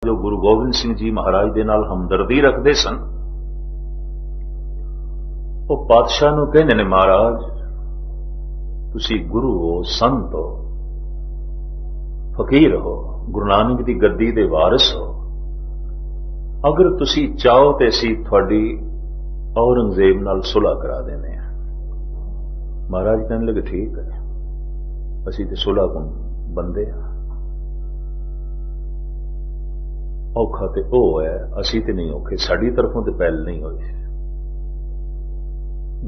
जो गुरु गोबिंद सिंह जी महाराज दे नाल हमदर्दी रखते सन, वो पातशाह नूं कहंदे ने, महाराज तुसी गुरु हो, संत हो, फकीर हो, गुरु नानक दी गद्दी दे वारिस हो, अगर तुसी चाहो तो असीं तुहाडी औरंगजेब नाल सुलह करा देने। महाराज कहने लगे ठीक है, असीं ते सुलह को बंदे हैं, औखा ते ओ है, असीं ते नहीं औखे, साडी तरफों ते पहल नहीं होई।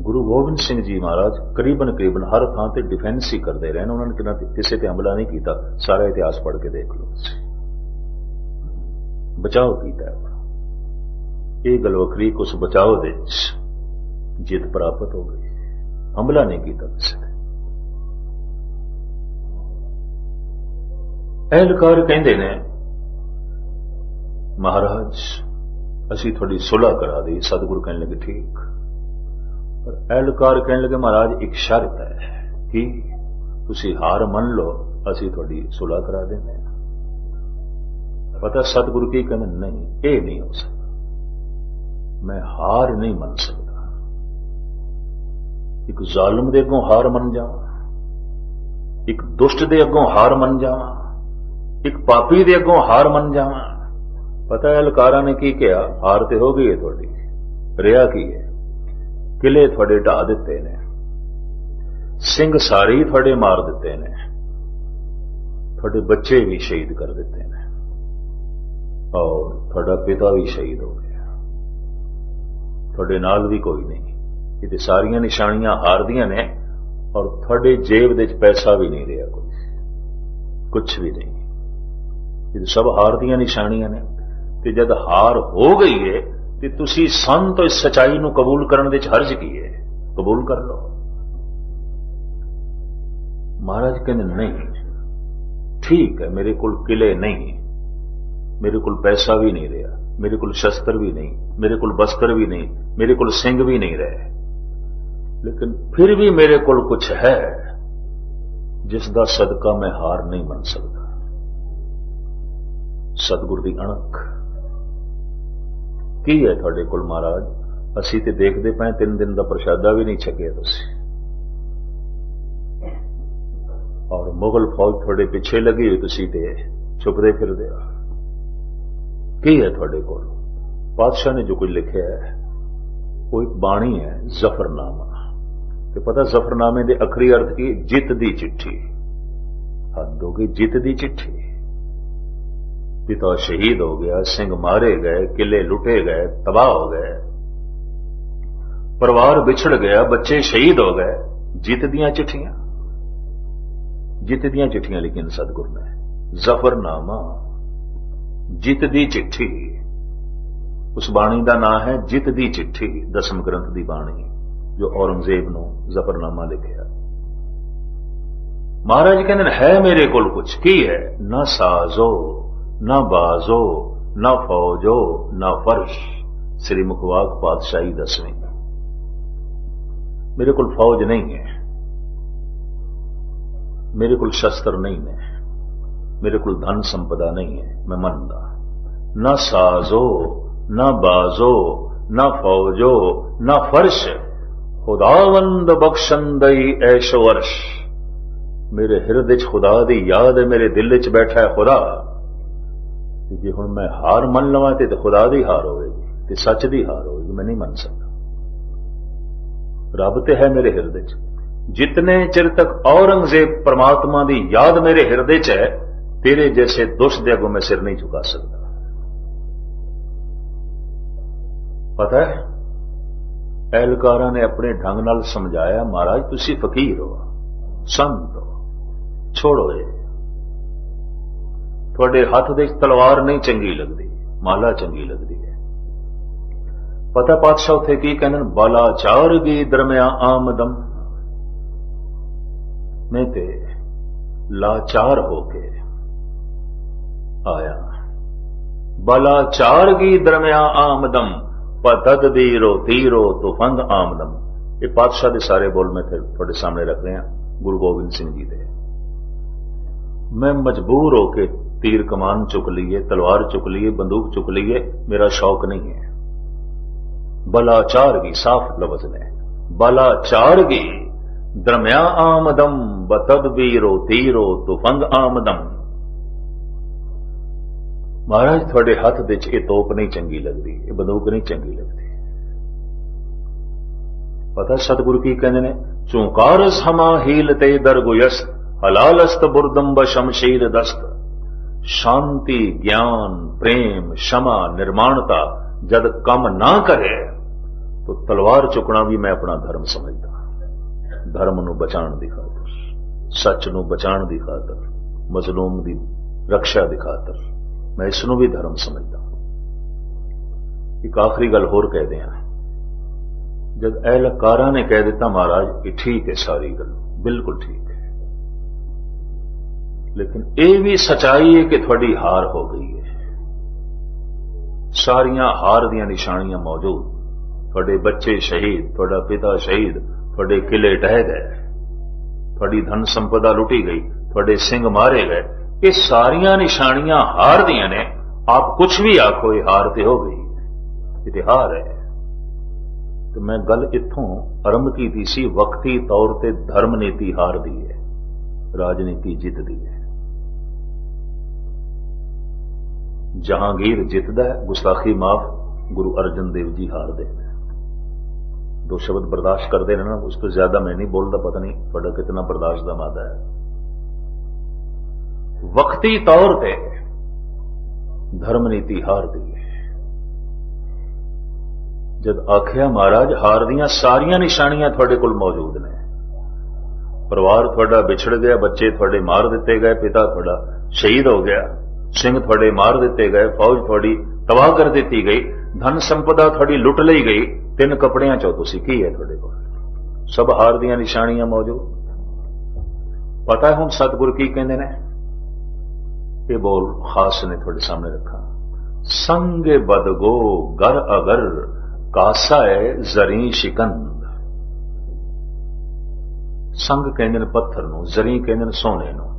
गुरु गोबिंद सिंह जी महाराज करीबन करीबन हर थां ते डिफेंस ही करते रहे, उन्होंने किसी ते हमला नहीं किया। सारा इतिहास पढ़ के देख लो, बचाव किया अपना। ये गल वखरी कि उस बचाव दे जित प्राप्त हो गई, हमला नहीं किया किसी ने। एहलकार कहते ने, महाराज असी थोड़ी सुलह करा दी। सतगुरु कहने लगे ठीक, पर एहलकार कहने लगे महाराज एक शर्त है कि तुसी हार मन लो, असी थोड़ी सुलह करा देंगे। पता सतगुरु की कहने, नहीं ये नहीं हो सकता, मैं हार नहीं मन सकता। एक जालिम दे अगों हार मन जावां, एक दुष्ट दे अगों हार मन जावां, एक पापी दे अगों हार मन जावां। पता है एहलकारां ने की किया, हार ते हो गई है थोड़ी, रिया की है, किले थोड़े ढा दिते ने, सिंह सारी थोड़े मार दिते ने, थोड़े बच्चे भी शहीद कर दिते ने, और थोड़ा पिता भी शहीद हो गया, थोड़े नाल भी कोई नहीं। ये तो सारियां निशानियां हार दियां ने, और थोड़े जेब दे पैसा भी नहीं रहा, कुछ भी नहीं। ये सब हार दियां निशानियां ने। ते जद हार हो गई है तो तुसी संत इस सच्चाई नूं कबूल करने दे हर्ज की है, कबूल कर लो। महाराज कहने नहीं ठीक है, मेरे कुल किले नहीं, मेरे कुल पैसा भी नहीं रहा, मेरे कुल शस्त्र भी नहीं, मेरे कुल बस्त्र भी नहीं, मेरे कुल सिंह भी नहीं रहे, लेकिन फिर भी मेरे कुल कुछ है जिसका सदका मैं हार नहीं मन सकता। सतगुर दी अणख की है थोड़े कोल महाराज? असी ते देखते पे 3 दिन का प्रशादा भी नहीं छकिया तुसी, और मुगल फौज थोड़े पिछे लगी हुई, तुसी ते छुपते फिरदे हो। की है थोड़े कोल? पातशाह ने जो कुछ लिखा है वो एक बाणी है, जफरनामा। तो पता जफरनामे के अखरी अर्थ की? जित दी चिट्ठी। हद हो गई, जित दी चिट्ठी। पिता शहीद हो गया, सिंह मारे गए, किले लुटे गए, तबाह हो गए, परिवार बिछड़ गया, बच्चे शहीद हो गए। जित दियां चिट्ठियां, जित दियां चिट्ठियां लिखी सतगुरु ने, जफरनामा, जित दी चिट्ठी। उस बाणी का नाम है जित दी चिट्ठी, 10वें ग्रंथ की बाणी जो औरंगजेब नूं जफरनामा लिखिया। महाराज कहते है मेरे कोल कुछ की है? ना साजो, ना बाजो, ना फौजो, ना फर्श। श्री मुखवाक पातशाही 10वीं। मेरे कुल फौज नहीं है, मेरे कुल शस्त्र नहीं है, मेरे कुल धन संपदा नहीं है, मैं मनदा। ना साजो, ना बाजो, ना फौजो, ना फर्श, खुदावंद बख्शंदई ऐश वर्ष। मेरे हृदय च खुदा दी याद है, मेरे दिल च बैठा है खुदा। जे हुण मैं हार मन लवां ते खुदा दी हार होगी, ते सच दी हार होगी, मैं नहीं मन सकता। रब ते है मेरे हृदय च। जितने चिर तक औरंगजेब परमात्मा दी याद मेरे हृदय च है, तेरे जैसे दुष्ट दे अगों मैं सिर नहीं झुका सकता। पता है एहलकारां ने अपने ढंग नाल समझाया, महाराज तुसी फकीर हो, संत हो, छोड़ो ये, थोड़े हाथ दे तलवार नहीं चंगी लगती, माला चंगी लगती है। पता पातशाह उथे की कहने? बालाचार गी दरमिया आमदम। मैं ते लाचार होके आया, बालाचार गी दरमिया आमदम, पतद दीरो तीरो तुफंग आमदम। ये पातशाह के सारे बोल मैं थोड़े सामने रख रहे हैं, गुरु गोबिंद सिंह जी दे। मैं मजबूर होके तीर कमान चुक लिए, तलवार चुक लिए, बंदूक चुक लिए, मेरा शौक नहीं है। बलाचारगी, साफ लफ्ज ने, बलाचारगी दरम्या आमदम बतदबीरो तीरो तुफंग आमदम। महाराज थोड़े हथ विच ये तोप नहीं चंगी लगती, ये बंदूक नहीं चंगी लगती। पता सतगुरु की कहते ने, चूंकारस हमा हीलते दरगुयस्त हलालस्त बुरदम ब शमशीर दस्त। शांति, ज्ञान, प्रेम, क्षमा, निर्माणता जद कम ना करे तो तलवार चुकना भी मैं अपना धर्म समझदा। धर्म नूं बचाण दी खातर, सच नूं बचाण दी खातर, मजलूम दी रक्षा दी खातर मैं इसनूं भी धर्म समझदा। एक आखिरी गल होर कह दिया, जब एहलकारा ने कह दिता महाराज ये ठीक है, सारी गल बिल्कुल ठीक है, लेकिन यह भी सच्चाई है कि थोड़ी हार हो गई है। सारियां हार दियां निशानियां मौजूद, थोड़े बच्चे शहीद, थोड़ा पिता शहीद, थोड़े किले ढह गए, थोड़ी धन संपदा लुटी गई, थोड़े सिंह मारे गए, ये सारियां निशानियां हार दियां ने। आप कुछ भी आखो ये हार ते हो गई, ये हार है। तो मैं गल इत्थों आरंभ की थी सी, वक्ती तौर ते धर्म नीति हार दी है, राजनीति जित दी है। जहांगीर जितदा है, गुस्ताखी माफ, गुरु अर्जन देव जी हार दे। दो शब्द बर्दाश्त करते रहना, उस तो ज्यादा मैं नहीं बोलता, पता नहीं थोड़ा कितना बर्दाश्त का मादा है। वक्ती तौर पे धर्म नीति हार दी है। जब आखिया महाराज हार दियां सारियां निशानियां थोड़े कोल मौजूद ने, परिवार थोड़ा बिछड़ गया, बच्चे थोड़े मार दिते गए, पिता थोड़ा शहीद हो गया, सिंह थोड़े मार दिते गए, फौज थोड़ी तबाह कर दी गई, धन संपदा थोड़ी लुट ली गई, तीन कपड़ियां चो तुसी की है थोड़े को, सब हार दियां निशानियां मौजूद। पता है हम सतगुरु की कहते ने, ये बोल खास ने थोड़े सामने रखा, संगे बदगो गर अगर कासाए जरी शिकंद। संग कहते ने पत्थर नूं, जरी कहते ने सोने नूं।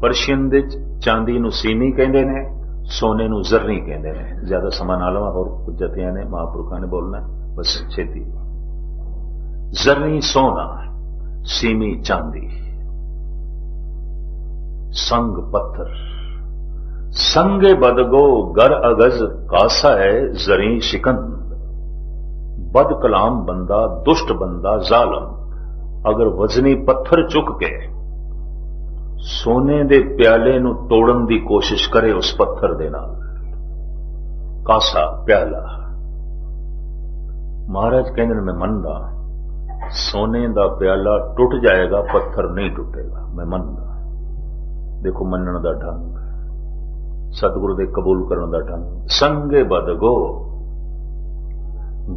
पर्शियन दे चांदी नूं सीनी कहते ने, सोने नूं जरनी कहते ने। ज्यादा समा ना लवां, और जतियां ने महापुरुखां ने बोलना बस छेती। जरनी सोना, सीमी चांदी, संग पत्थर। संगे बदगो गर अगज कासा है जरी शिकंद। बद कलाम बंदा, दुष्ट बंदा, जालम अगर वजनी पत्थर चुक के सोने दे प्याले नूं तोड़न दी कोशिश करे उस पत्थर दे नाल, कासा प्याला, महाराज कहते मैं मनदा सोने दा प्याला टूट जाएगा, पत्थर नहीं टूटेगा, मैं मनदा। देखो मनन दा ढंग, सतगुरु दे कबूल करन दा ढंग। संगे बदगो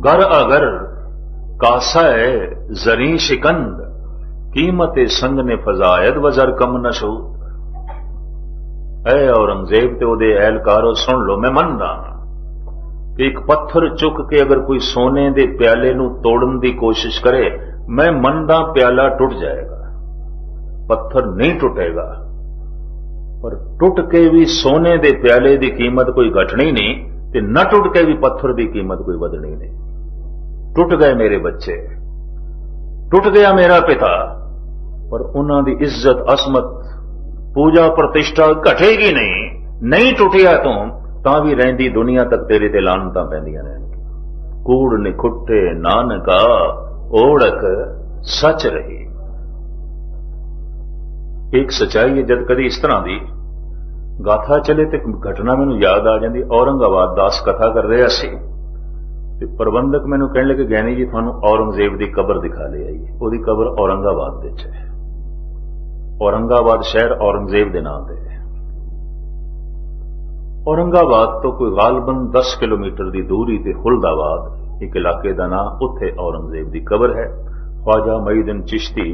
गर अगर कासा है जरी शिकंद। कीमत संग ने फजायद वजर कम नशो। ऐ औरंगजेब ते ओदे एहलकारो सुन लो, मैं मनदा कि एक पत्थर चुक के अगर कोई सोने दे प्याले नूं तोड़न दी कोशिश करे, मैं मनदा प्याला टूट जाएगा, पत्थर नहीं टूटेगा। पर टूट के भी सोने दे प्याले दी कीमत कोई घटनी नहीं, ते न टूट के भी पत्थर दी कीमत कोई वधनी नहीं। टूट गए मेरे बच्चे, टूट गया मेरा पिता, पर उन्हां दी इज्जत असमत पूजा प्रतिष्ठा घटेगी नहीं। नहीं टुटिया तू तां भी रहिंदी दुनिया तक तेरे ते लानतां पैंदियां रहणगीआं। कूड़ निखुट्टे नानका ओढ़क सच रही। एक सच्चाई है, जद कदी इस तरह दी गाथा चले तो घटना मैनू याद आ जाती। औरंगाबाद दास कथा कर रहा सी, प्रबंधक मैनू कहने लगे गैनी जी थानू औरंगजेब की कबर दिखा ले आई। ओदी कबर औरंगाबाद विच है। औरंगाबाद शहर औरंगजेब के नाम से है। औरंगाबाद तो कोई गालबन 10 किलोमीटर की दूरी ते खुलदाबाद एक इलाके का नाम, उत्थे औरंगजेब की कबर है। ख्वाजा मईदुद्दीन चिश्ती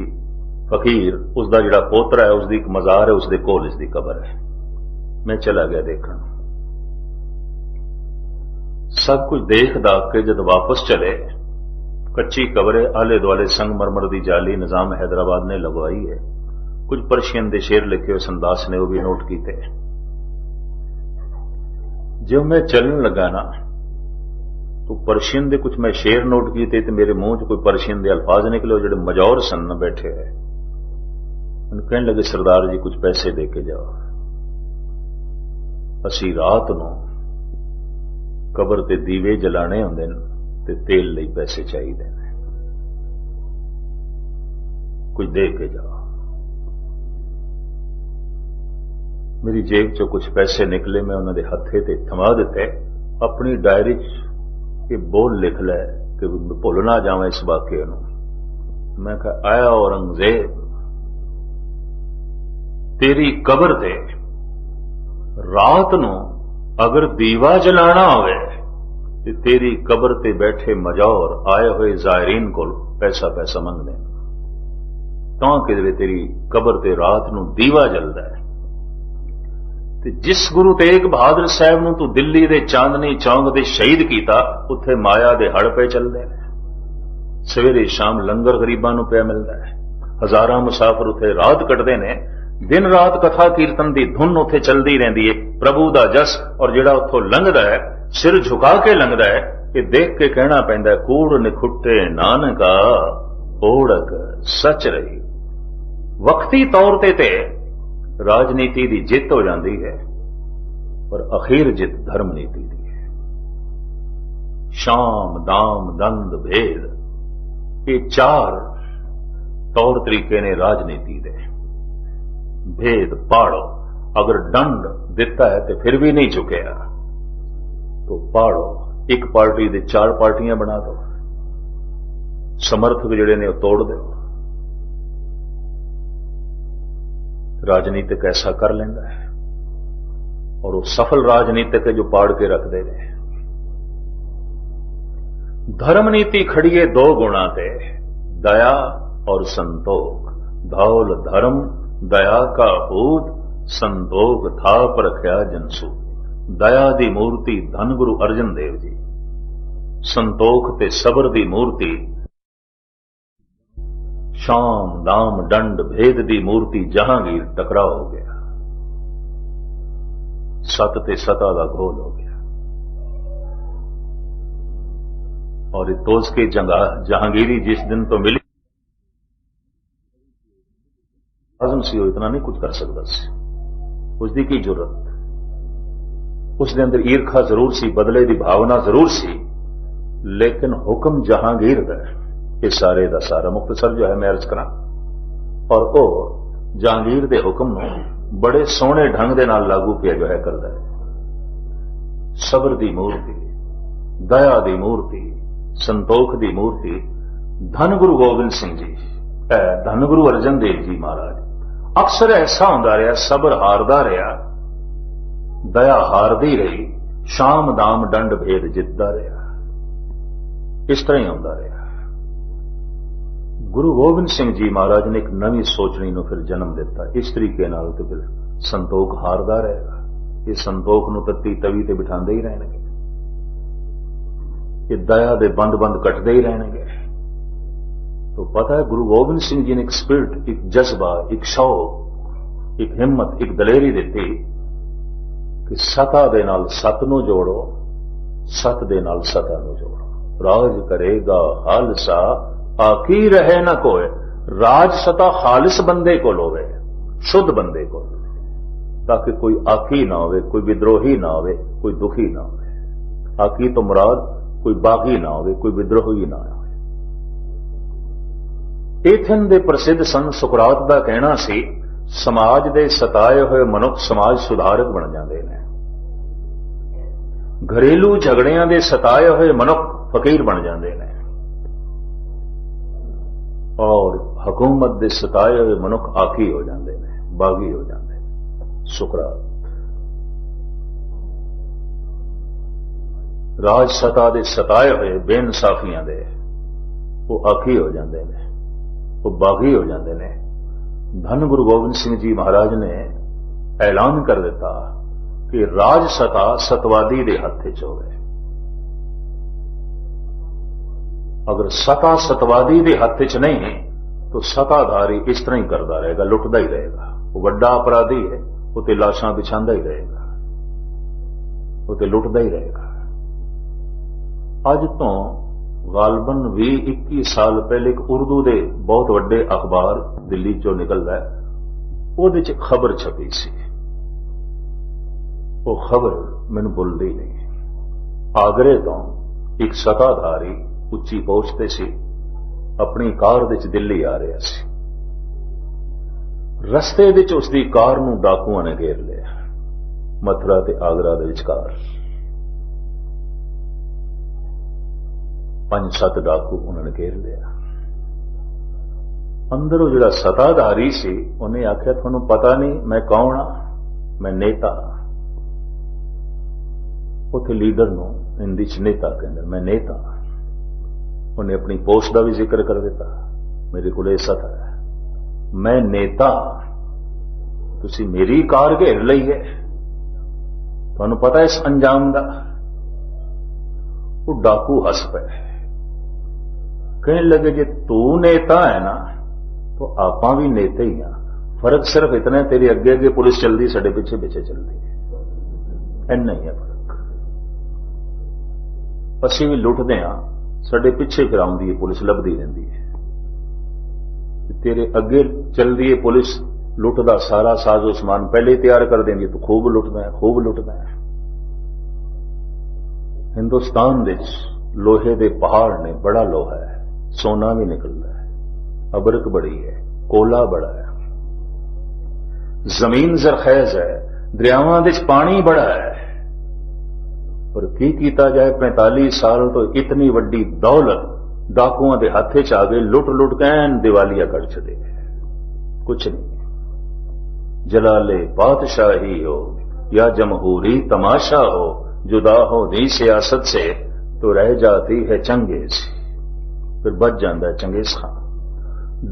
फकीर उसका जिहड़ा पोतरा है, उसकी एक मजार है, उसके कोल इसकी कबर है। मैं चला गया देखने, सब कुछ देख दाख के जब वापस चले, कच्ची कबरे आले दुआले संगमरमर की जाली निजाम हैदराबाद ने लगवाई है। कुछ पर्शियन के शेर लिखे हुए संदास ने वो भी नोट किए। जो मैं चलन लगा ना तो परशियन दे कुछ मैं शेर नोट किए तो मेरे मुंह च कोई परशियन दे अल्फाज निकले जो मजौर सन न बैठे है। कहने लगे सरदार जी कुछ पैसे दे के जाओ, असी रात नूं कबर ते दीवे जलाने होंदे ने ते तेल लई पैसे चाहिए ने, कुछ दे के जाओ। मेरी जेब चो कुछ पैसे निकले, मैं उन्होंने हथे ते थमा दिते। अपनी डायरी के बोल लिख लै कि भुल ना जावां इस वाकये नूं। मैं कहा आया औरंगजेब, तेरी कबर ते रात नूं अगर दीवा जलाना होवे ते तेरी कबर ते बैठे मजौर आए हुए ज़ायरीन को पैसा पैसा मंगदे तां कि तेरी कबर ते रात नूं दीवा जलदा है। ते जिस गुरु तेग बहादुर साहब नूं तू दिल्ली दे चांदनी चौंक दे शहीद कीता, उत्थे माया दे हड़ पे चलदे ने, सवेरे शाम लंगर गरीबां नूं पिया मिलदा है, हजारां मुसाफिर उत्थे रात कटदे ने, दिन रात कथा कीर्तन दी धुन उत्थे चलदी रहिंदी है, प्रभु दा जस। और जिहड़ा उत्थों लंघदा है सिर झुका के लंघदा है, ये देख के कहना पैंदा है कूड़ निखुट्टे नानका ओढ़क सच रही। वक्ती तौर ते राजनीति की जित हो जाती है, पर अखीर जित धर्म नीति की है। शाम दाम दंद भेद, ये चार तौर तरीके ने राजनीति दे। भेद पाड़ो, अगर दंड दिता है तो फिर भी नहीं चुकया तो पाड़ो, एक पार्टी दे चार पार्टियां बना दो, समर्थक जिहड़े ने तोड़ दो। राजनीतिक ऐसा कर लेंदा है और वो सफल राजनीतिक है जो पाड़ के रख दे रहे। धर्म नीति खड़ी है दो गुणा ते, दया और संतोख। धौल धर्म दया का पूत, संतोख थाप रखया जनसू। दया दी मूर्ति धन गुरु अर्जन देव जी, संतोख ते सबर दी मूर्ति शाम दाम दंड भेद दी मूर्ति जहांगीर। टकराव हो गया, सत ते सता का घोल हो गया और ये तोज के जहांगीरी जिस दिन तो मिली आजम सी वो इतना नहीं कुछ कर सकता सी, उसकी की जरूरत। उसके अंदर ईरखा जरूर सी, बदले की भावना जरूर सी, लेकिन हुक्म जहांगीर दा ये सारे का सारा मुख्तसर जो है मैं अर्ज करा। और वो जहांगीर के हुक्म नूं बड़े सोहने ढंग दे नाल लागू पिया जो है करदा है। सबर की मूर्ति, दया की मूर्ति, संतोख की मूर्ति धन गुरु गोबिंद सिंह जी, धन गुरु अर्जन देव जी महाराज। अक्सर ऐसा होंदा रहा, सबर हारदा रहा, दया हारदी रही, शाम दाम दंड भेद जितदा रहा। इस तरह ही होंदा रहा। गुरु गोबिंद सिंह जी महाराज ने एक नवी सोचनी नूं फिर जन्म दिता। इस तरीके नाल तो फिर संतोख हारदा रहेगा। ये संतोख नूं तत्ती तवी ते बिठांदे ही रहणगे, ये दया दे बंद बंद कटदे ही रहणगे। तो पता है गुरु गोबिंद सिंह जी ने एक स्पिरिट, एक जज्बा, एक शौक, एक हिम्मत, एक दलेरी दी कि सता दे नाल सत नूं जोड़ो, सत दे नाल सता नूं जोड़ो। राज करेगा खालसा आकी रहे न कोय। राज सता खालिस बंदे को लोवे, शुद्ध बंदे को, ताकि कोई आकी ना होवे, कोई विद्रोही ना होवे, कोई दुखी ना होवे। आकी तो मुराद कोई बागी ना होवे, कोई विद्रोही ना होवे। एथन दे प्रसिद्ध सन सुकरात दा कहना सी, समाज दे सताए हुए मनुख समाज सुधारक बन जाते हैं, घरेलू झगड़ियां दे सताए हुए मनुख फकीर बन जाते हैं, और हुकूमत दे सताए हुए मनुख आकी हो जाते हैं, बागी हो जाते हैं। सुकरात राज सता दे सताए हुए बेइंसाफियां दे वो आकी हो जाते हैं, वो बागी हो जाते हैं। धन गुरु गोबिंद सिंह जी महाराज ने ऐलान कर दिता कि राज सता सतवादी दे हथ च होवे। अगर सता सतवादी दे हथ च नहीं तो सताधारी इस तरह ही करता रहेगा, लुटता ही रहेगा। वो बड़ा अपराधी है, वो ते लाशां बिछांदा ही रहेगा। वो तो लुटदा ही रहेगा। अज तो गालबन 20-21 साल पहले एक उर्दू के बहुत वड्डे अखबार दिल्ली चो निकलदा है, ਉਹਦੇ ਚ खबर छपी सी। वो खबर मैनू भुलदी नहीं। आगरे तो एक सताधारी उच्ची पहुंचते सी, अपनी कार विच दिल्ली आ रहा सी। रस्ते विच उसकी कार नूं डाकुआं ने घेर लिया, मथुरा ते आगरा दे विचकार 5-7 डाकू उन्होंने घेर लिया। अंदरों जिहड़ा सताधारी सी उन्हें आख्या, तुहानूं पता नहीं मैं कौन हाँ? मैं नेता। उत्थे लीडर नूं हिंदी च नेता कहंदे, मैं नेता। उन्हें अपनी पोस्ट का भी जिक्र कर दिता, मेरे को सत है, मैं नेता, तुसी मेरी कार घेर लई है, तुहानूं पता इस अंजाम का? वो डाकू हस पे, कहने लगे जे तू नेता है ना तो आपां भी नेता ही हाँ, फर्क सिर्फ इतना है तेरे अगे अगे पुलिस चलती, साडे पिछे पिछे चलती है, इन्ना ही है फर्क। असीं भी लुटदे हां, साडे पिछे फिर आउंदी है पुलिस, लभदी रहिंदी है। तेरे अगे चलती है पुलिस, लुटदा सारा साजो समान पहले ही तैयार कर देंगी, तो खूब लुटदा है, खूब लुटदा है। हिंदुस्तान विच लोहे दे पहाड़ ने, बड़ा लोहा है, सोना भी निकलता है, अबरक बड़ी है, कोला बड़ा है, जमीन जरखेज है, दरियावां विच पानी बड़ा है, और की कीता जाए 45 साल तो इतनी वड्डी दौलत डाकुआं दे हाथे च आ गई, लुट लुट के दिवालिया कर छड़े, कुछ नहीं। जलाले बादशाही हो या जमहूरी तमाशा हो, जुदा हो दी सियासत से तो रह जाती है चंगेज, फिर बच जाता है चंगेज खान।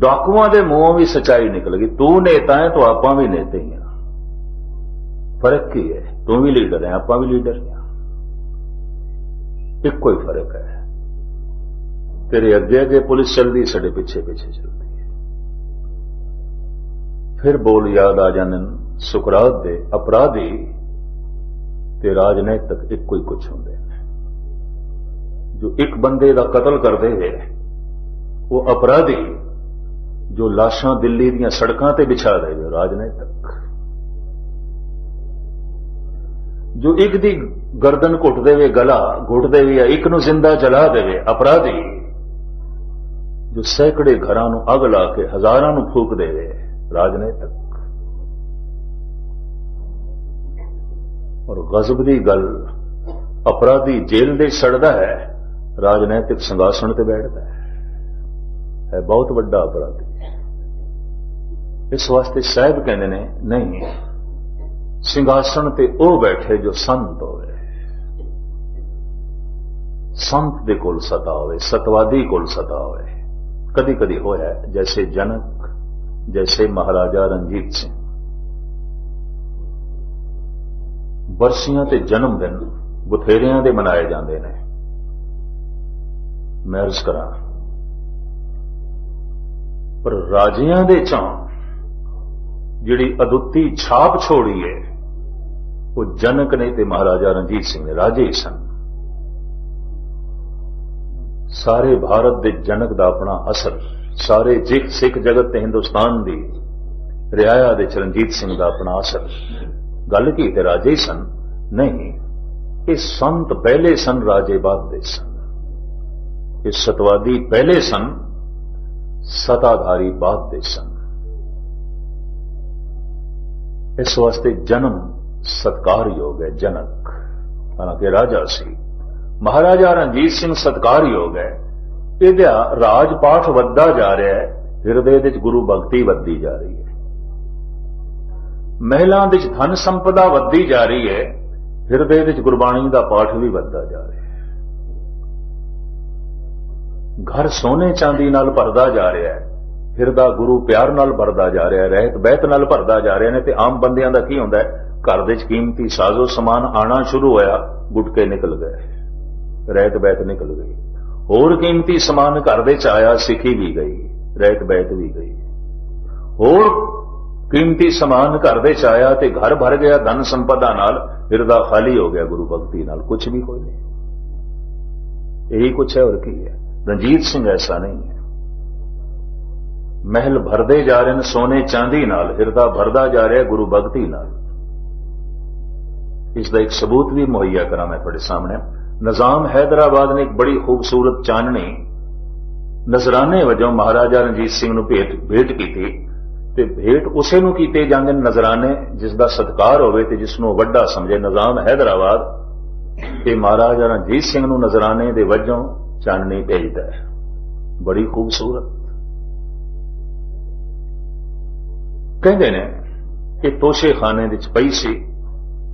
डाकुआं दे मुंहों भी सच्चाई निकल गई, तू नेता है तो आपां भी नेते ही हैं। फर्क की है, तू भी लीडर है, आपां भी लीडर हैं, एक कोई फर्क है, तेरे अगे अगे पुलिस चलती, साडे पिछे पिछे चलती है। फिर बोल याद आ जाने सुकरात दे अपराधी ते राजनैतिक एक कोई कुछ होंगे, जो एक बंदे का कतल करते हैं, वो अपराधी जो लाशां दिल्ली दी सड़कों ते बिछा दे, राजनैतिक। जो एक दी गर्दन घुट देवे, गला घुट देवे, या एक नूं जिंदा जला देवे, अपराधी। जो सैकड़े घरां नूं अग ला के हजारां नूं फूक देवे, राजनैतिक। और गजब दी गल, अपराधी जेल दे सड़दा है, राजनैतिक संघासन ते बैठता है बहुत बड़ा अपराधी। इस वास्ते साहब कहते ने नहीं, सिंघासन ते ओ बैठे जो संत होवे, संत दे कोल सता होवे, सतवादी कोल सता होवे। कदी कदी होया जैसे जनक, जैसे महाराजा रणजीत सिंह, बरसियां ते जन्म दिन बथेरियां दे मनाए जाते हैं। मैं अर्ज करा, पर राजियां दे चों जिहड़ी अदुੱਤੀ छाप छोड़ी है, वो जनक ने ते महाराजा रणजीत सिंह ने, राजे ही सन। सारे भारत दे जनक दा अपना असर, सारे सिख जगत ते हिंदुस्तान दी रियाया दे रणजीत सिंह दा अपना असर। गल की ते राजे ही सन नहीं, ये संत पहले सन, राजे बाद दे सन। ये सतवादी पहले सन, सताधारी बाद दे सन। इस वास्ते जन्म सत्कार योग है जनक, हालांकि राजा सी। महाराजा रणजीत सिंह सत्कार योग है, इहदा राजपाठ वधदा जा रहा है, हिरदे विच गुरु भगती वधदी जा रही है, महिलां विच धन संपदा वधदी जा रही है, हिरदे विच गुरबाणी दा पाठ भी वधदा जा रहा है। घर सोने चांदी नाल भरदा जा रहा है, हिरदा गुरु प्यार नाल भरदा जा रहा है, रहत बहत नाल भरदा जा रहे हैं। ते आम बंदियां दा की हुंदा है, घर दे कीमती साजो समान आना शुरू होया, गुटके निकल गए, रहत बहत निकल गई, होर कीमती समान घर दे आया, सिखी भी गई, रहत बहत भी गई, होर कीमती समान घर दे आया ते घर भर गया धन संपदा नाल, हिरदा खाली हो गया गुरु भक्ति नाल, कुछ भी कोई नहीं। यही कुछ है और की है। रणजीत सिंह ऐसा नहीं है। महल भरदे जा रहे हैं सोने चांदी नाल, हिरदा भरदा जा रहा है गुरु भक्ति नाल। इसका एक सबूत भी मुहैया करा मैं थोड़े सामने। निजाम हैदराबाद ने एक बड़ी खूबसूरत चाननी नजराने वजों महाराजा रणजीत सिंह नूं भेंट की थी। ते भेंट उसे नूं कीते जांदे नजराने जिसका सत्कार होवे ते जिसनूं वड्डा समझे। निजाम हैदराबाद ते महाराजा रणजीत सिंह नूं नजराने दे वजों चाननी भेजदा है, बड़ी खूबसूरत। कहंदे ने कि तोशे खाने विच पई सी।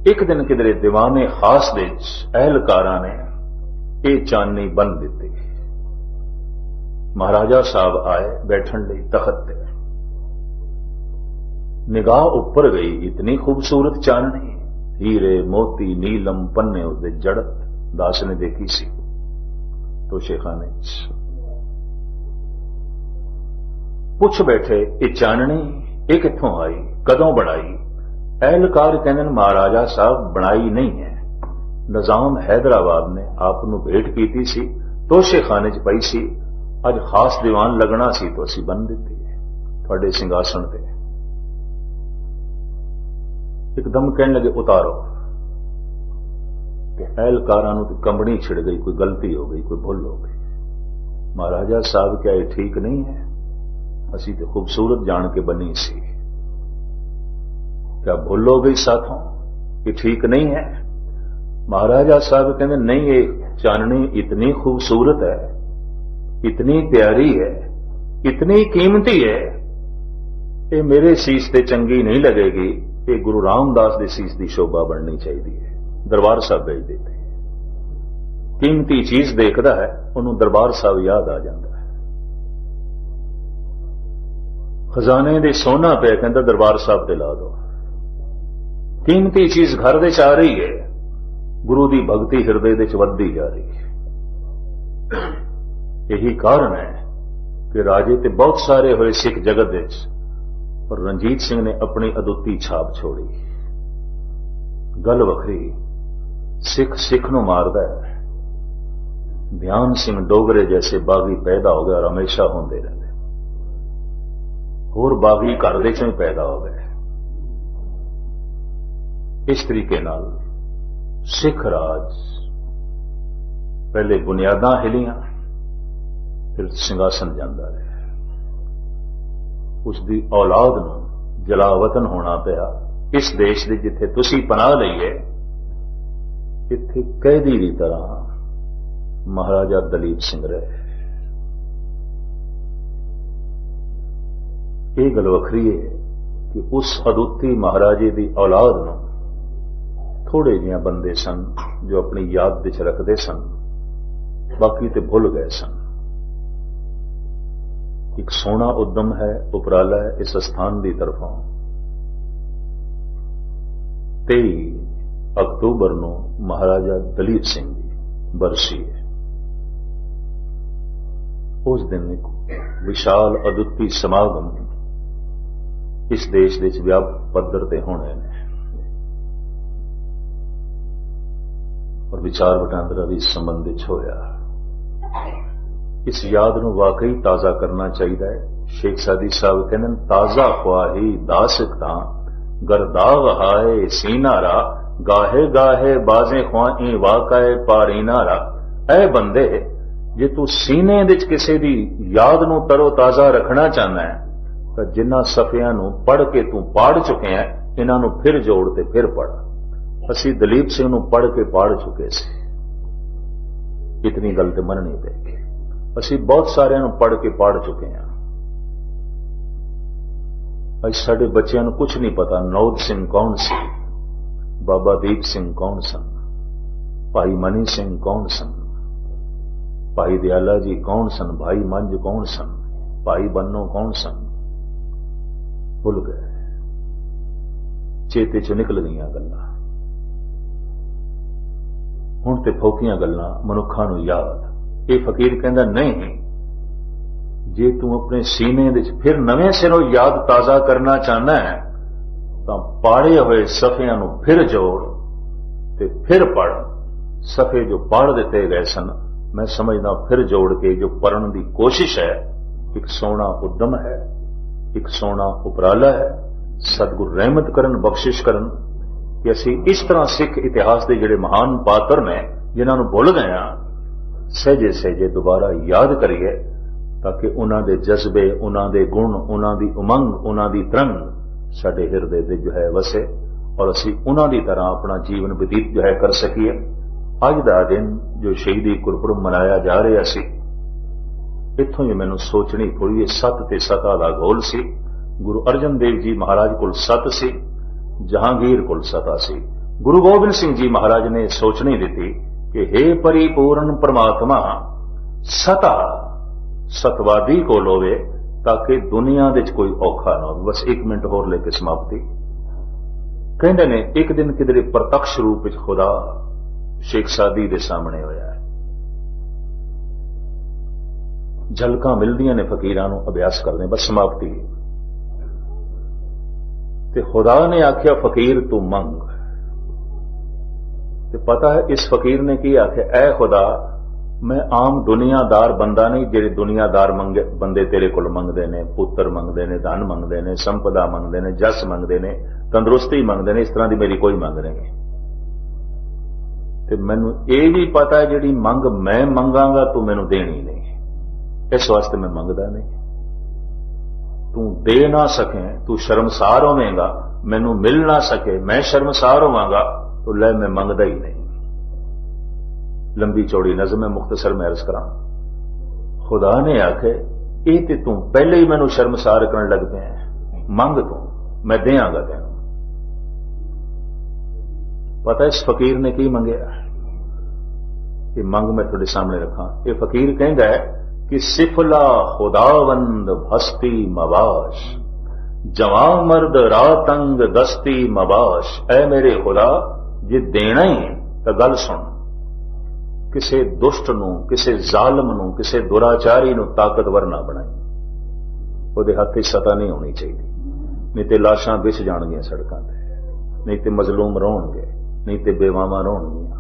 एक दिन किधरे दीवाने खास दे अहलकारां ने यह चाननी बन दी। महाराजा साहब आए बैठन लई तखत ते। निगाह ऊपर गई, इतनी खूबसूरत चाननी, हीरे मोती नीलम पन्ने उसदे जड़त दास ने देखी सी तोशे खाने। पुछ बैठे ये चाननी ये कित्थों आई, कदों बनाई? एहलकार कहने महाराजा साहब बनाई नहीं है, निजाम हैदराबाद ने आपनू भेंट की सी, तोशे खाने च पई सी, अज खास दीवान लगना सी तो असी बन दी थोड़े सिंघासन ते। एकदम कहने लगे उतारो। एहलकारां नूं कंबनी छिड़ गई, कोई गलती हो गई, कोई भुल हो गई। महाराजा साहब क्या ये ठीक नहीं है? असी तो खूबसूरत जान के बनी सी, क्या भूल हो गई साथों? ये ठीक नहीं है। महाराजा साहब कहते नहीं, ये चाननी इतनी खूबसूरत है, इतनी प्यारी है, इतनी कीमती है, ये मेरे शीश ते चंगी नहीं लगेगी, ये गुरु रामदास दे शीश की शोभा बननी चाहिए। दरबार साहब भेज देते। कीमती चीज देखता है उन्होंने दरबार साहब याद आ जाता है। खजाने दे सोना पे कहता दरबार साहब ते ला दो। कीमती चीज घर दे आ रही है, गुरु की भगती हिरदे दे वधदी जा रही है। यही कारण है कि राजे ते बहुत सारे हुए सिख जगत विच, पर रणजीत सिंह ने अपनी अदुੱਤੀ छाप छोड़ी। गल वखरी, सिख सिख नूं मारदा है। ध्यान सिंह डोगरे जैसे बागी पैदा हो गए और हमेशा होंदे रहंदे, होर बागी घर दे चों ही पैदा हो गए। इस तरीके नाल सिख राज पहले बुनियादां हिलियां, फिर सिंघासन जांदा रहा। उसकी औलाद नूं जलावतन होना पिया। इस देश दे जिथे तुसी पनाह लई है, इत्थे कैदी की तरह महाराजा दलीप सिंह रहे। यह गल वखरी है कि उस अदुੱਤੀ महाराजे की औलाद नूं थोड़े जिहे बंदे सन जो अपनी याद विच रखते सन, बाकी तो भुल गए सन। एक सोना उद्यम है, उपराला है इस स्थान की तरफों। 23 अक्तूबर नूं महाराजा दलीप सिंह की बरसी है। उस दिन एक विशाल अदुੱਤੀ समागम इस देश के व्यापक पद्धर ते होने ने, और विचार वटांदरा भी संबंधित होया। इस याद नूं वाकई ताज़ा करना चाहिए है। शेख सादी साहब कहते ताज़ा ख्वाही दासकता गरदाग हाय सीनारा, गाहे गाहे बाजे ख्वाही वाकाए पारीनारा। ऐ बंदे, जे तू सीने विच किसी दी याद नूं तरो ताज़ा रखना चाहना है, तो जिन्हां सफियां नूं पढ़ के तू पाड़ चुके हैं, इन्हां नूं फिर जोड़ ते फिर पढ़। असी दलीप सिंह नूं पढ़ के पाड़ चुके सी, इतनी गल ते मननी पेगी। असी बहुत सारे पढ़ के पाड़ चुके हैं। अज साडे बच्चों को कुछ नहीं पता नौद सिंह कौन सी, बाबा दीप सिंह कौन सन, भाई मनी सिंह कौन सन, भाई दयाला जी कौन सन, भाई मंज कौन सन, भाई बन्नो कौन सन, भुल गए। चेते चो निकल गई गल्लां। हुण ते फोकियां गल्लां मनुखां नूं याद। ये फकीर कहता नहीं, जे तू अपने सीने विच फिर नवें सिरों याद ताज़ा करना चाहना है, तो पाड़े हुए सफियां नूं फिर जोड़, ते फिर पढ़। सफ़े जो पढ़ दिते गए सन, मैं समझदा फिर जोड़ के जो पढ़न की कोशिश है, एक सोहना उद्यम है, एक सोहना उपराला है। सतगुरु रहमत करन, बख्शिश करन कि असी इस तरह सिख इतिहास के जिहड़े महान पात्र ने जिन्होंने भुल गए हाँ, सहजे सहजे दोबारा याद करिए, ताकि उन्होंने जज्बे, उन्होंने गुण, उन्होंने उमंग, उन्होंने तरंग साडे हिरदे दे जो है वसे, और असी उन्होंने तरह अपना जीवन व्यतीत जो है कर सकीए। अज का दिन जो शहीदी गुरपुरब मनाया जा रहा सी, इत्थों ही मैनू सोचनी थोड़ी सत ते सता का गोल सी। गुरु अर्जन देव जी महाराज कोल सत सी, जहांगीर कोल सता सी। गुरु गोबिंद सिंह जी महाराज ने सोचनी दी कि हे परिपूर्ण परमात्मा, सता सतवादी को लोवे ताकि दुनिया दे कोई औखा ना हो। बस एक मिनट होर लेके समाप्ति। कहते ने एक दिन किधरे प्रत्यक्ष रूप में खुदा शेख सादी दे सामने होया। झलकां मिलदियां ने फकीरां नूं, अभ्यास करने, बस समाप्ति। ते खुदा ने आख्या फकीर तू मंग। ते पता है इस फकीर ने की आख्या, ऐ खुदा मैं आम दुनियादार बंदा नहीं, जेड़े दुनियादार बंदे तेरे कोल मंगदे ने, पुत्र मंगदे ने, धन मंगदे ने, संपदा मंगदे ने, जस मंगदे ने, तंदुरुस्ती मंगदे ने, इस तरह की मेरी कोई मंग नहीं। ते मैनू ये भी पता है जिहड़ी मंग मैं मंगांगा तू मैनू देनी नहीं, इस वास्ते मैं मंगदा नहीं। तू दे ना सके तू शर्मसार होवेगा, मैनू मिल ना सके मैं शर्मसार होवांगा, तो ले मैं मंगदा ही नहीं। लंबी चौड़ी नज़म है, मुख्तसर में अर्ज करा। खुदा ने आखे ये ते तू पहले ही मैनू शर्मसार करन लग पे, मंग तू मैं देंगा तेन। पता इस फकीर ने की मंगया, ये मंग मैं थोड़े सामने रखा। ये फकीर कहता है कि सिफला खुदावंद हस्ती मबाश, जवा मर्द रातंग दस्ती मबाश। ऐ मेरे खुदा जे देना ही तो गल सुन, किसे दुष्ट नूं, किसे जालम नूं, किसे दुराचारी नूं ताकतवर ना बनाई। ਉਹਦੇ हथ सता नहीं होनी चाहिए, नहीं तो लाशां विछ जाणगियां सड़कां ते, नहीं तो मजलूम रोणगे, नहीं तो बेवावां रोणगियां।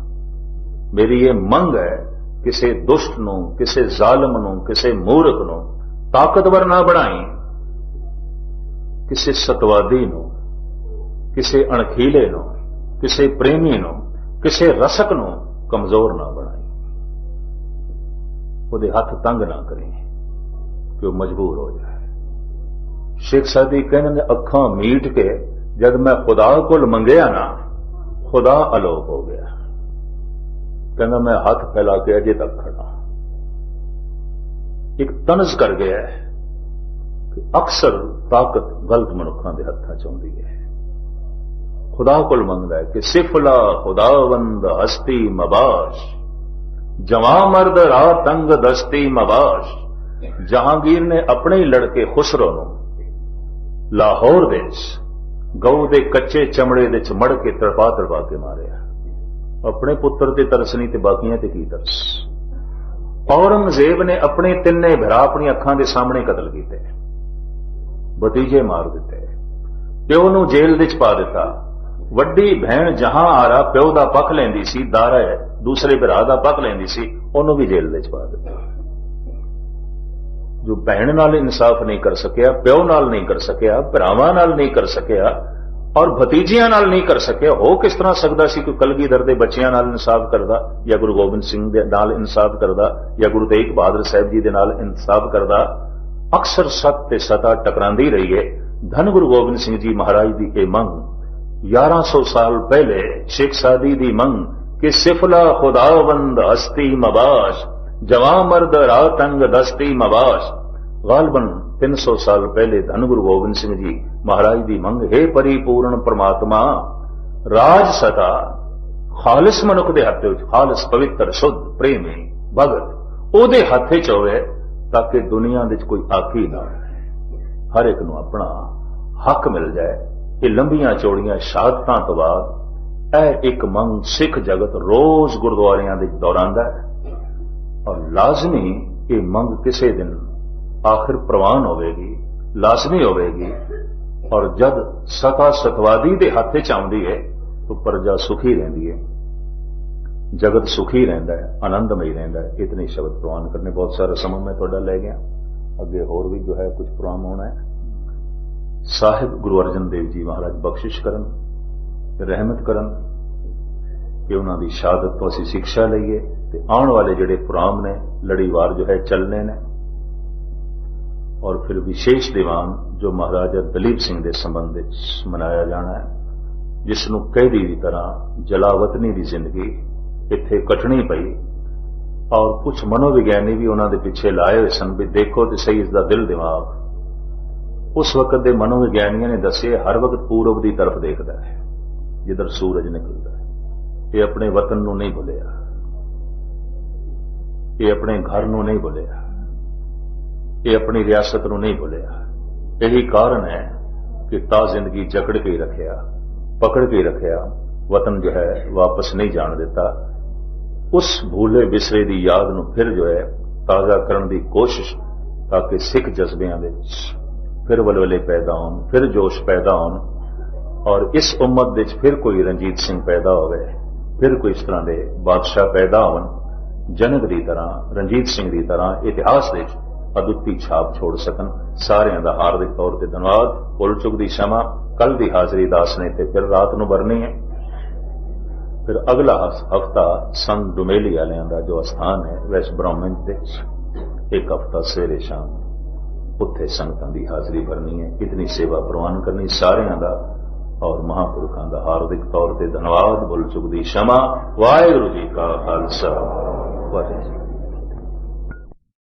मेरी ये मंग है किसे दुष्ट नूं, किसे जालम नूं, किसे मूर्ख नूं ताकतवर ना बनाई, किसे सतवादी नूं, किसे अणखीले नूं, किसे प्रेमी नूं, किसे रसक नूं कमजोर ना बनाई। ਉਹਦੇ हथ तंग ना करें कि वह मजबूर हो जाए। शेख सादी कहने ने अखां मीट के जब मैं खुदा को मंगया ना, खुदा अलोप हो गया। कहना मैं हाथ फैला के अजे तक खड़ा। एक तनज कर गया है कि अक्सर ताकत गलत मनुखों के हत्थों च आउंदी है। खुदा को मंगदा है कि सिफला खुदावंद हस्ती मबाश, जवा मर्द राह तंग दस्ती मबाश। जहांगीर ने अपने ही लड़के खुसरो नूं लाहौर विच गऊ दे कच्चे चमड़े दे च मड़ के तड़पा तड़पा के मारिया। अपने पुत्र ते तरस नहीं ते बाकियां ते की तरस। औरंगजेब ने अपने तिन्ने भरा अपनी अखां दे सामने कतल कीते, भतीजे मार दिते, प्यो नूं जेल दे च पा दिता। वड्डी भैन जहां आरा प्यो दा पख लैंदी सी, दारा दूसरे भरा दा पख लैंदी सी, ओनू भी जेल दे च पा दिता। जो भैन नाल इंसाफ नहीं कर सकिया, प्यो नाल नहीं कर सकिया, भरावां नाल नहीं कर सकिया और भतीजियां नाल नहीं कर सकिया, हो किस तरह सकदा सी कोई कलगीधर दे बच्चियां नाल इंसाफ करदा, या गुरु गोबिंद सिंह दे नाल इंसाफ करदा, या गुरु तेग बहादुर साहब जी दे नाल इंसाफ करदा। अक्सर सत ते सता टकरांदी रही है। धन गुरु गोबिंद सिंह जी महाराज दी ये मंग 1100 साल पहले शेख सादी दी मंग कि सिफला खुदावंद हस्ती मबाश, जवा मर्द राह तंग दस्ती मबाश। गालबन 300 साल पहले धन गुरु गोबिंद सिंह जी महाराज दी मंग, हे परिपूर्ण परमात्मा राज सता खालिस मनुख दे हत्थ विच, खालिस पवित्र शुद्ध प्रेमी भगत ओदे हत्थ विच होवे, ताकि दुनिया दे कोई आखी ना, हर एक नूं अपना हक मिल जाए। ये लंबियां चौड़ियां शहादतां तो बाद एक मंग सिख जगत रोज गुरुद्वारियां दे दोहरांदा है, और लाजमी ये मंग किसी दिन आखिर प्रवान होगी, लाजमी होगी। और जब सता सतवादी दे हाथे च आउंदी है तो प्रजा सुखी रहिंदी है। जगत सुखी रहिंदा है, आनंदमई रहिंदा है। इतने शब्द प्रवान करने। बहुत सारा समय मैं तुहाडा लै गया, अगे होर भी जो है कुछ प्रवान होना है। साहिब गुरु अर्जन देव जी महाराज बख्शिश करन, रहमत करन कि उन्हां दी शहादत तो असीं शिक्षा लईए ते आउण वाले जिहड़े प्रोग्राम ने लड़ीवार जो है चलने ने। और फिर विशेष दीवान जो महाराजा दलीप सिंह के संबंध में मनाया जाना है, जिसनों कैदी की तरह जलावतनी की जिंदगी इत्थे कटनी पई। और कुछ मनोविज्ञानी भी उन्होंने पिछे लाए हुए सन भी देखो तो सही इसका दिल दिमाग। उस वक्त के मनोविज्ञानियों ने दसे हर वक्त पूरब की तरफ देखता है जिधर सूरज निकलता है। ये अपने वतन नूं नहीं भुलिया, ये अपने घर नूं नहीं भुलिया, ये अपनी रियासत नूं नहीं भुलिया। यही कारण है कि ता जिंदगी जकड़ के ही रखिया, पकड़ के ही रखिया, वतन जो है वापस नहीं जान देता। उस भूले बिसरे की याद नूं फिर जो है ताज़ा करने की कोशिश, ताकि सिख जज्बियां दे फिर वलवले पैदा होन, फिर जोश पैदा होन। और इस उम्मत विच फिर कोई रणजीत सिंह पैदा होवे, फिर कोई इस तरह के बादशाह पैदा होन, जनक की तरह, रणजीत सिंह की तरह इतिहास विच अदुੱਤੀ छाप छोड़ सकन। सारिਆਂ ਦਾ हार्दिक तौर पर धन्यवाद। भुल चुक दी क्षमा। कल की हाजरी दास ने ते फिर रात नूं भरनी है। फिर अगला हफ्ता संत डुमेली वालियां दा जो स्थान है वैस ब्राह्मण दे, एक हफ्ता सवेरे शाम उत्थे संगतां दी हाजरी भरनी है। इतनी सेवा प्रवान करनी सारिਆਂ दा और महापुरुषों का हार्दिक तौर पर धन्यवाद। भुल चुक दी क्षमा। वाहिगुरू जी का खालसा, वाहिगुरू जी।